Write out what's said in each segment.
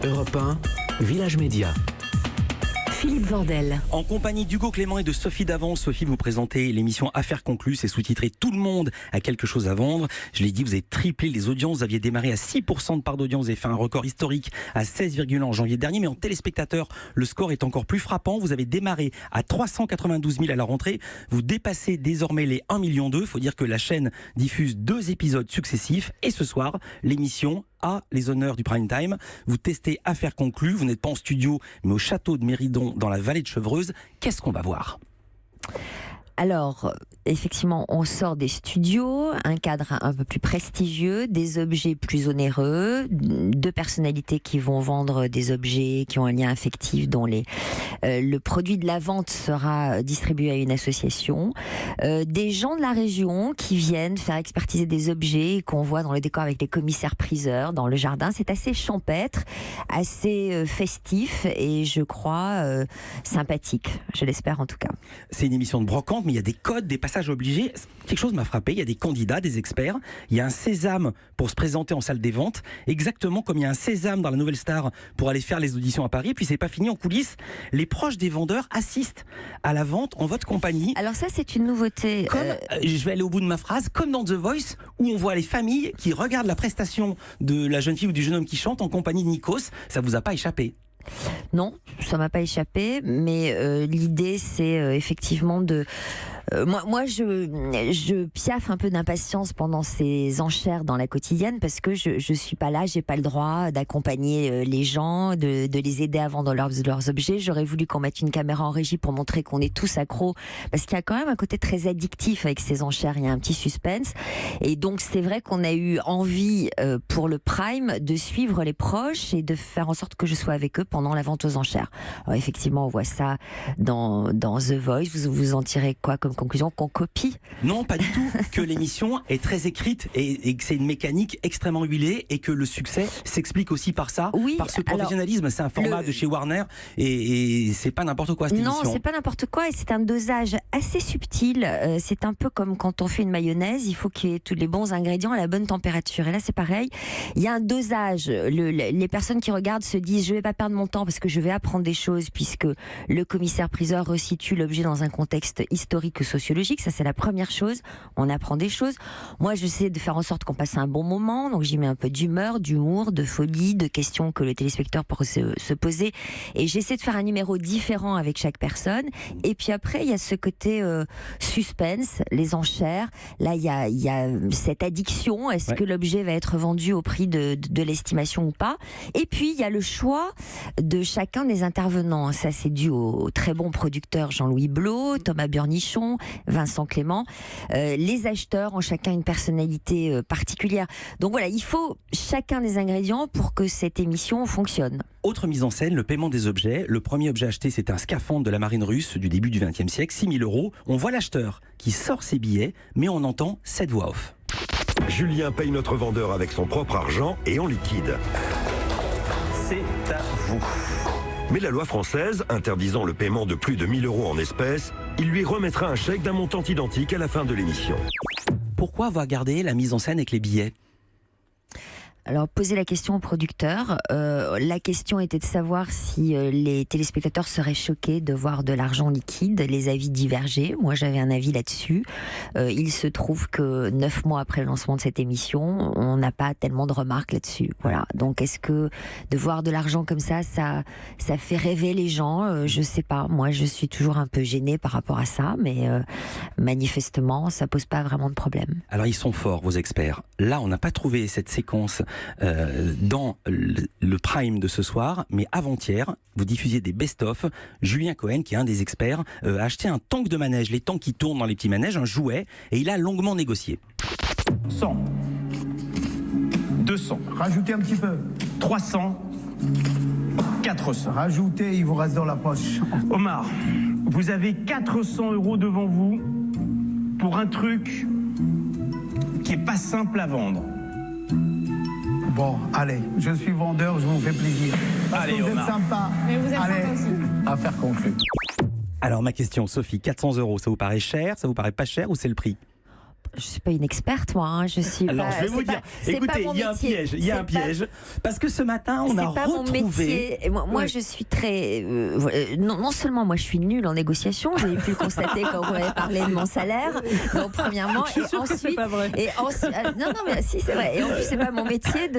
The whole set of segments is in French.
Europe 1, Village Média. Philippe Vandel. En compagnie d'Hugo Clément et de Sophie Davant. Sophie, vous présentez l'émission Affaires conclues. C'est sous-titré Tout le monde a quelque chose à vendre. Je l'ai dit, vous avez triplé les audiences. Vous aviez démarré à 6% de part d'audience. Vous avez fait un record historique à 16,1 en janvier dernier. Mais en téléspectateurs, le score est encore plus frappant. Vous avez démarré à 392 000 à la rentrée. Vous dépassez désormais les 1,2 million. Il faut dire que la chaîne diffuse 2 épisodes successifs. Et ce soir, l'émission a les honneurs du prime time. Vous testez Affaires conclues. Vous n'êtes pas en studio, mais au château de Méridon, dans la vallée de Chevreuse. Qu'est-ce qu'on va voir ? Alors, effectivement, on sort des studios, un cadre un peu plus prestigieux, des objets plus onéreux, 2 personnalités qui vont vendre des objets qui ont un lien affectif, dont le produit de la vente sera distribué à une association, des gens de la région qui viennent faire expertiser des objets qu'on voit dans le décor avec les commissaires-priseurs, dans le jardin. C'est assez champêtre, assez festif et je crois sympathique, je l'espère en tout cas. C'est une émission de brocante, mais il y a des codes, des passages obligés. Quelque chose m'a frappé, il y a des candidats, des experts, il y a un sésame pour se présenter en salle des ventes, exactement comme il y a un sésame dans la Nouvelle Star pour aller faire les auditions à Paris, puis c'est pas fini, en coulisses, les proches des vendeurs assistent à la vente en votre compagnie. Alors ça, c'est une nouveauté. Je vais aller au bout de ma phrase, comme dans The Voice, où on voit les familles qui regardent la prestation de la jeune fille ou du jeune homme qui chante en compagnie de Nikos. Ça vous a pas échappé ? Non, ça m'a pas échappé, mais l'idée c'est effectivement de... Moi, je piaffe un peu d'impatience pendant ces enchères dans la quotidienne parce que je suis pas là, j'ai pas le droit d'accompagner les gens, de les aider à vendre leurs objets. J'aurais voulu qu'on mette une caméra en régie pour montrer qu'on est tous accros, parce qu'il y a quand même un côté très addictif avec ces enchères, il y a un petit suspense. Et donc c'est vrai qu'on a eu envie pour le Prime de suivre les proches et de faire en sorte que je sois avec eux pendant la vente aux enchères. Alors effectivement, on voit ça dans The Voice. Vous en tirez quoi comme conclusion, qu'on copie ? Non, pas du tout. Que l'émission est très écrite et que c'est une mécanique extrêmement huilée et que le succès s'explique aussi par ça, oui, par ce professionnalisme. C'est un format de chez Warner et c'est pas n'importe quoi cette émission. Non, c'est pas n'importe quoi et c'est un dosage assez subtil. C'est un peu comme quand on fait une mayonnaise, il faut qu'il y ait tous les bons ingrédients à la bonne température. Et là, c'est pareil. Il y a un dosage. Les personnes qui regardent se disent, je vais pas perdre mon temps parce que je vais apprendre des choses puisque le commissaire-priseur resitue l'objet dans un contexte historique sociologique, ça c'est la première chose, on apprend des choses. Moi j'essaie de faire en sorte qu'on passe un bon moment, donc j'y mets un peu d'humeur, d'humour, de folie, de questions que le téléspectateur pourrait se poser, et j'essaie de faire un numéro différent avec chaque personne. Et puis après il y a ce côté suspense, les enchères, là il y a cette addiction, est-ce que l'objet va être vendu au prix de l'estimation ou pas. Et puis il y a le choix de chacun des intervenants, ça c'est dû au très bon producteur Jean-Louis Blot, Thomas Burnichon, Vincent Clément. Les acheteurs ont chacun une personnalité particulière. Donc voilà, il faut chacun des ingrédients pour que cette émission fonctionne. Autre mise en scène, le paiement des objets. Le premier objet acheté, c'est un scaphandre de la marine russe du début du XXe siècle, 6 000 €. On voit l'acheteur qui sort ses billets, mais on entend cette voix off. Julien paye notre vendeur avec son propre argent et en liquide. C'est à vous. Mais la loi française, interdisant le paiement de plus de 1 000 € en espèces, il lui remettra un chèque d'un montant identique à la fin de l'émission. Pourquoi avoir gardé la mise en scène avec les billets ? Alors, poser la question au producteur. La question était de savoir si les téléspectateurs seraient choqués de voir de l'argent liquide. Les avis divergeaient. Moi, j'avais un avis là-dessus. Il se trouve que 9 mois après le lancement de cette émission, on n'a pas tellement de remarques là-dessus. Voilà. Donc, est-ce que de voir de l'argent comme ça fait rêver les gens ? Je sais pas. Moi, je suis toujours un peu gênée par rapport à ça, mais manifestement, ça pose pas vraiment de problème. Alors, ils sont forts, vos experts. Là, on n'a pas trouvé cette séquence dans le prime de ce soir, mais avant-hier, vous diffusiez des best-of. Julien Cohen, qui est un des experts, a acheté un tank de manège, les tanks qui tournent dans les petits manèges, un jouet, et il a longuement négocié. 100, 200, Rajoutez un petit peu. 300, 400. Rajoutez, il vous reste dans la poche. Omar, vous avez 400 € devant vous pour un truc qui est pas simple à vendre. Bon, allez, je suis vendeur, je vous fais plaisir. Parce Allez, que vous Omar. êtes sympa. Mais vous êtes Allez, sympa aussi. affaire conclue. Alors ma question, Sophie, 400 €, ça vous paraît cher, ça vous paraît pas cher ou c'est le prix ? Je suis pas une experte, moi. Hein. Je suis Alors pas, je vais vous c'est dire, pas- c'est pas écoutez, mon il y a un métier. piège, il y a un C'est pas- piège, parce que ce matin on a C'est pas mon retrouvé. métier. Et moi, je suis très. Non seulement moi, je suis nulle en négociation. Vous avez pu le constater quand vous m'avez parlé de mon salaire. Donc, premièrement, Je suis sûre que c'est pas vrai. non, mais si, c'est vrai. Et en plus, c'est pas mon métier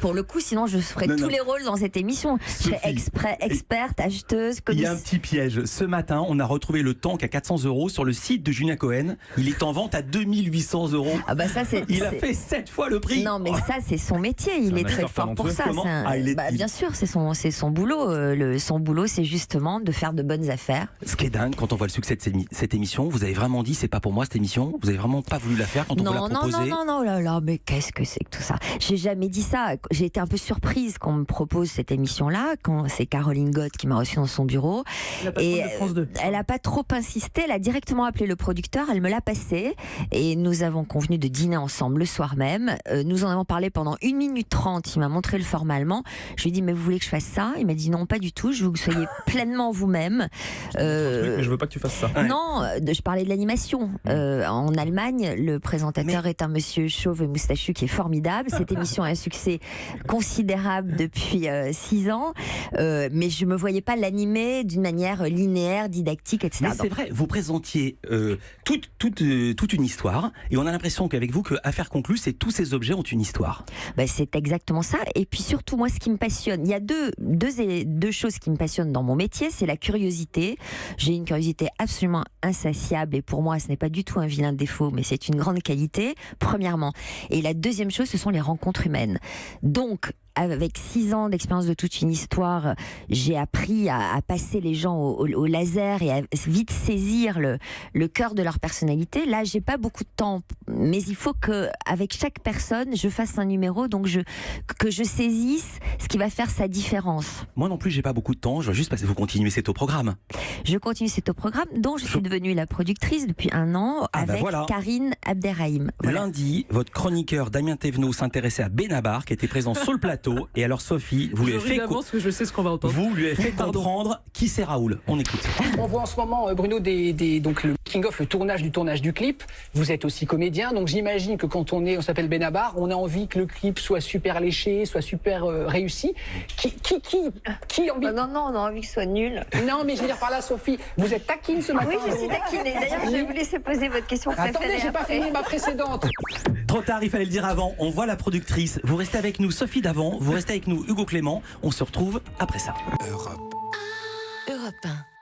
pour le coup. Sinon, je ferais Non, tous non. les rôles dans cette émission. Je serais Sophie. experte, acheteuse, Il y a un commis- petit piège. Ce matin, on a retrouvé le tank à 400 € sur le site de Julien Cohen. Il est en vente à 2800 €. Ah bah ça, c'est. Il a c'est- fait 7 fois le prix. Non, mais ça, c'est son métier. Il C'est un est très acheteur fort pour talentueux. ça. Comment C'est un- Ah, il est- bien sûr, c'est son boulot. Son boulot, c'est justement de faire de bonnes affaires. Ce qui est dingue, quand on voit le succès de cette émission, vous avez vraiment dit c'est pas pour moi cette émission. Vous avez vraiment pas voulu la faire quand on vous l'a proposé. Non, là, mais qu'est-ce que c'est que tout ça? J'ai jamais dit ça. J'ai été un peu surprise qu'on me propose cette émission-là, quand c'est Caroline Gott qui m'a reçue dans son bureau. La patronne Et de France 2. elle n'a pas trop insisté, elle a directement appelé le producteur, elle me l'a passé et nous avons convenu de dîner ensemble le soir même. Nous en avons parlé pendant 1 minute 30, il m'a montré le format allemand. Je lui ai dit, mais vous voulez que je fasse ça? Il m'a dit non, pas du tout, je veux que vous soyez pleinement vous-même. Mais je veux pas que tu fasses ça. Non, je parlais de l'animation. En Allemagne, le présentateur est un monsieur chauve et moustachu qui est formidable. Cette émission a un succès considérable depuis 6 ans, mais je me voyais pas l'animer d'une manière linéaire, didactique, etc. Mais c'est vrai, vous présentiez toute une histoire, et on a l'impression qu'avec vous, que Affaires conclues, c'est tous ces objets ont une histoire. Ben, c'est exactement ça. Et puis surtout, moi, ce qui me passionne, il y a deux choses qui me passionnent dans mon métier, c'est la curiosité. J'ai une curiosité absolument insatiable, et pour moi, ce n'est pas du tout un vilain défaut, mais c'est une grande qualité, premièrement. Et la deuxième chose, ce sont les rencontres humaines. Donc, avec 6 ans d'expérience de toute une histoire, j'ai appris à passer les gens au laser et à vite saisir le cœur de leur personnalité. Là, j'ai pas beaucoup de temps, mais il faut que, avec chaque personne, je fasse un numéro, donc que je saisisse ce qui va faire sa différence. Moi non plus, j'ai pas beaucoup de temps, je veux juste passer, vous continuez, c'est au programme. Je continue cet programme dont je suis devenue la productrice depuis 1 an avec voilà. Karine Abderrahim. Voilà. Lundi, votre chroniqueur Damien Thévenot s'intéressait à Benabar, qui était présent sur le plateau. Et alors Sophie, vous lui Je avez ris fait, d'avance que je sais ce qu'on va entendre. vous lui avez fait Pardon. comprendre qui c'est Raoul. On écoute. On voit en ce moment, Bruno, donc le making-of, le tournage du clip. Vous êtes aussi comédien, donc j'imagine que quand on s'appelle Benabar, on a envie que le clip soit super léché, soit super réussi. Qui a envie... Non, on a envie que ce soit nul. Non, mais je veux dire par là, Sophie, vous êtes taquine ce matin. Oui, je suis taquinée. D'ailleurs, je vais vous laisser poser votre question préférée. Attendez, j'ai pas après. fini ma précédente. Trop tard, il fallait le dire avant. On voit la productrice. Vous restez avec nous, Sophie Davant. Vous restez avec nous, Hugo Clément. On se retrouve après ça. Europe 1.